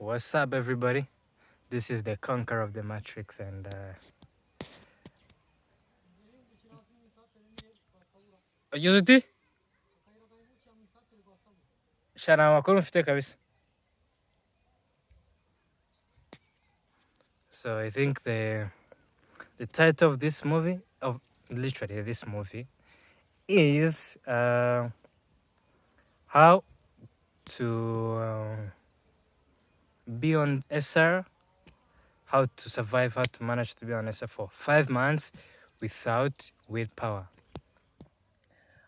What's up, everybody? This is the Conqueror of the Matrix, and Yuzuti, shana makuru mfite kabisa. So I think the title of this movie, of literally this movie, is how to be on SR, how to survive, how to manage to be on SR for 5 months without willpower.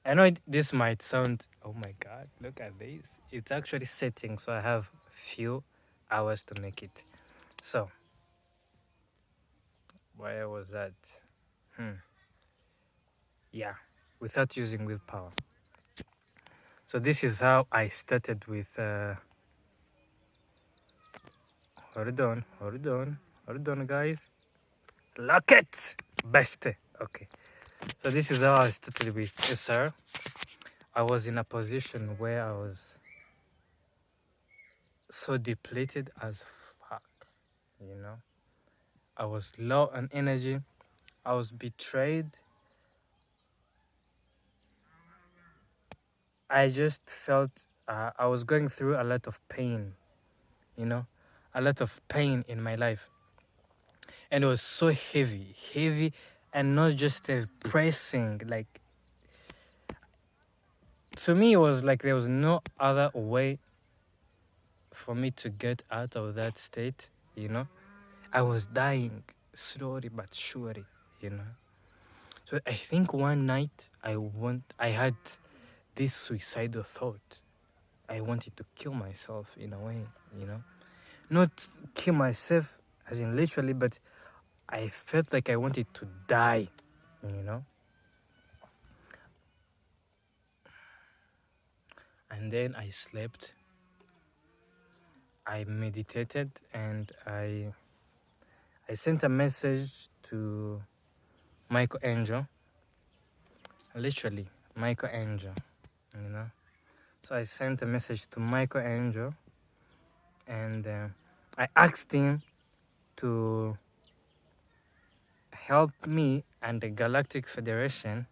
I know this might sound, oh my god, look at this. It's actually setting, so I have few hours to make it. So, where was that? Yeah, without using willpower. So this is how I started with, hold on guys. Lock it! Best. Okay. So this is how I started with SR. I was in a position where I was so depleted as fuck, you know. I was low on energy. I was betrayed. I just felt I was going through a lot of pain, you know, a lot of pain in my life. And it was so heavy, and not just depressing. Like, to me, it was like there was no other way for me to get out of that state, you know. I was dying slowly but surely, you know. So I think one night I had this suicidal thought. I wanted to kill myself in a way, you know. Not kill myself as in literally, but I felt like I wanted to die, you know. And then I slept, I meditated, and I sent a message to Michael literally Michael, you know. So I sent a message to Michael, and I asked him to help me and the Galactic Federation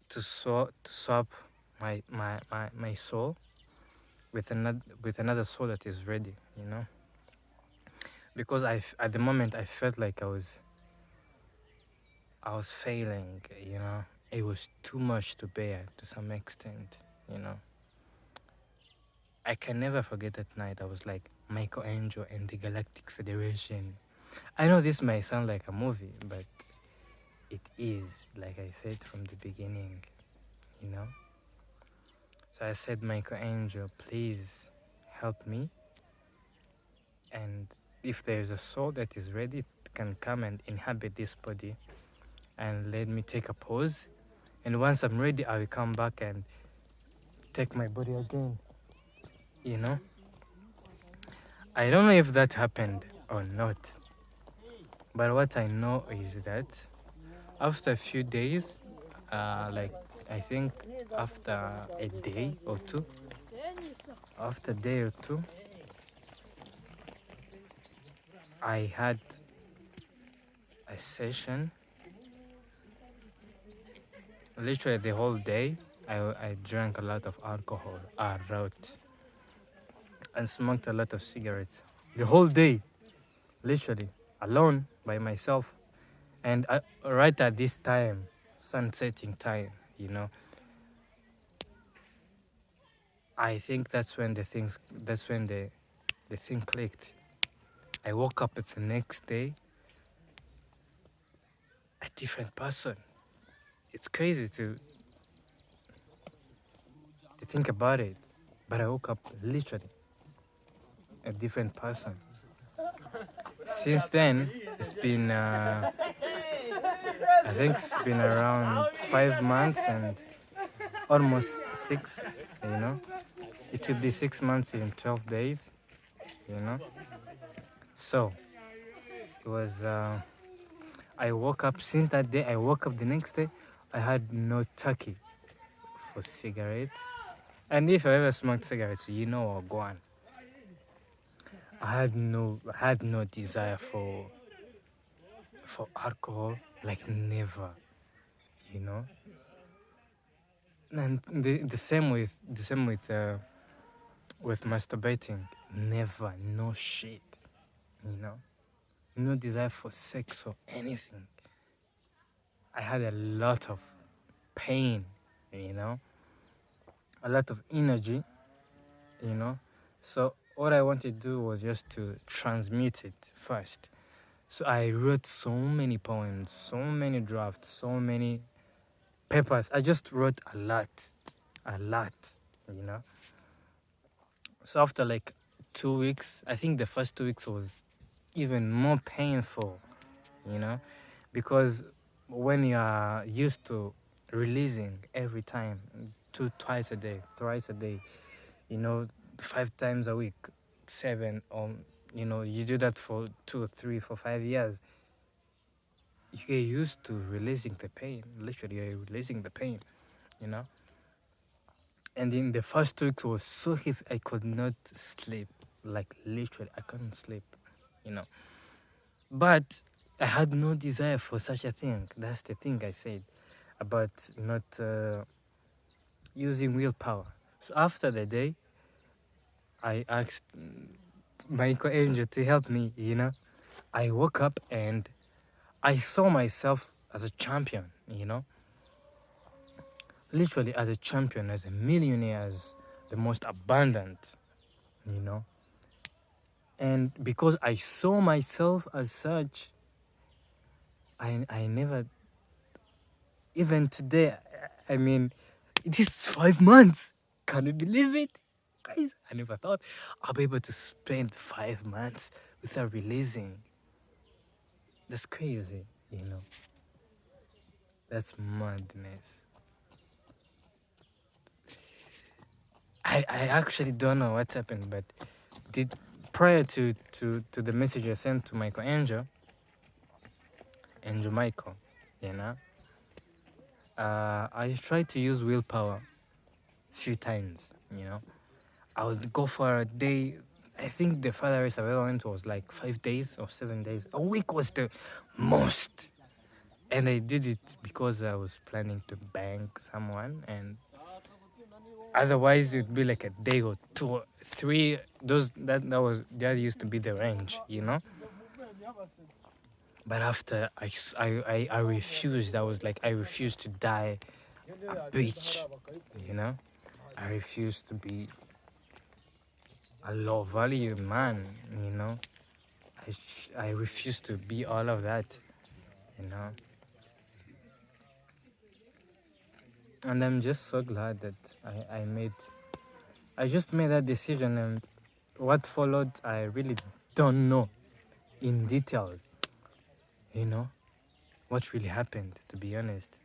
to swap my soul with another soul that is ready, you know. Because at the moment I felt like I was failing, you know. It was too much to bear to some extent, you know. I can never forget that night. I was like, Michael and the Galactic Federation. I know this might sound like a movie, but it is, like I said from the beginning, you know. So I said, Michael, please help me. And if there's a soul that is ready, it can come and inhabit this body and let me take a pause. And once I'm ready, I will come back and take my body again, you know. I don't know if that happened or not, but what I know is that after a few days, like I think after a day or two, I had a session. Literally the whole day, I drank a lot of alcohol, wrote, and smoked a lot of cigarettes. The whole day, literally, alone by myself. And right at this time, sunsetting time, you know, I think that's when the thing clicked. I woke up the next day a different person. It's crazy to think about it, but I woke up literally a different person. Since then, it's been I think it's been around 5 months and almost 6. You know, it will be 6 months in 12 days. You know, so it was. I woke up since that day. I woke up the next day. I had no turkey for cigarettes. And if I ever smoked cigarettes, you know, or go on. I had no desire for alcohol, like never, you know. And the same with masturbating, never, no shit, you know, no desire for sex or anything. I had a lot of pain, you know, a lot of energy, you know. So what I wanted to do was just to transmute it first. So I wrote so many poems, so many drafts, so many papers. I just wrote a lot, you know. So after like 2 weeks, I think the first 2 weeks was even more painful, you know, because when you are used to releasing every time, twice a day, thrice a day, you know, 5 times a week, seven, or you know, you do that for 2, 3, 4, 5 years, you get used to releasing the pain. Literally, you're releasing the pain, you know. And in the first 2 weeks was so heavy, I could not sleep. Like literally, I couldn't sleep, you know. But I had no desire for such a thing. That's the thing I said about not using willpower. So after the day, I asked my angel to help me, you know. I woke up and I saw myself as a champion, you know. Literally as a champion, as a millionaire, as the most abundant, you know. And because I saw myself as such, I never, even today, I mean, it is 5 months. Can you believe it? Guys, I never thought I'll be able to spend 5 months without releasing. That's crazy, you know. That's madness. I actually don't know what happened, but did prior to the message I sent to Michael Angel Michael, you know, I tried to use willpower few times, you know. I would go for a day. I think the farthest I've ever went was like 5 days or 7 days. A week was the most. And I did it because I was planning to bang someone, and otherwise it'd be like a day or 2 or 3. That used to be the range, you know. But after I refused. I was like, I refused to die a bitch, you know. I refused to be a low value man, you know. I refuse to be all of that, you know. And I'm just so glad that I just made that decision, and what followed I really don't know in detail, you know, what really happened, to be honest.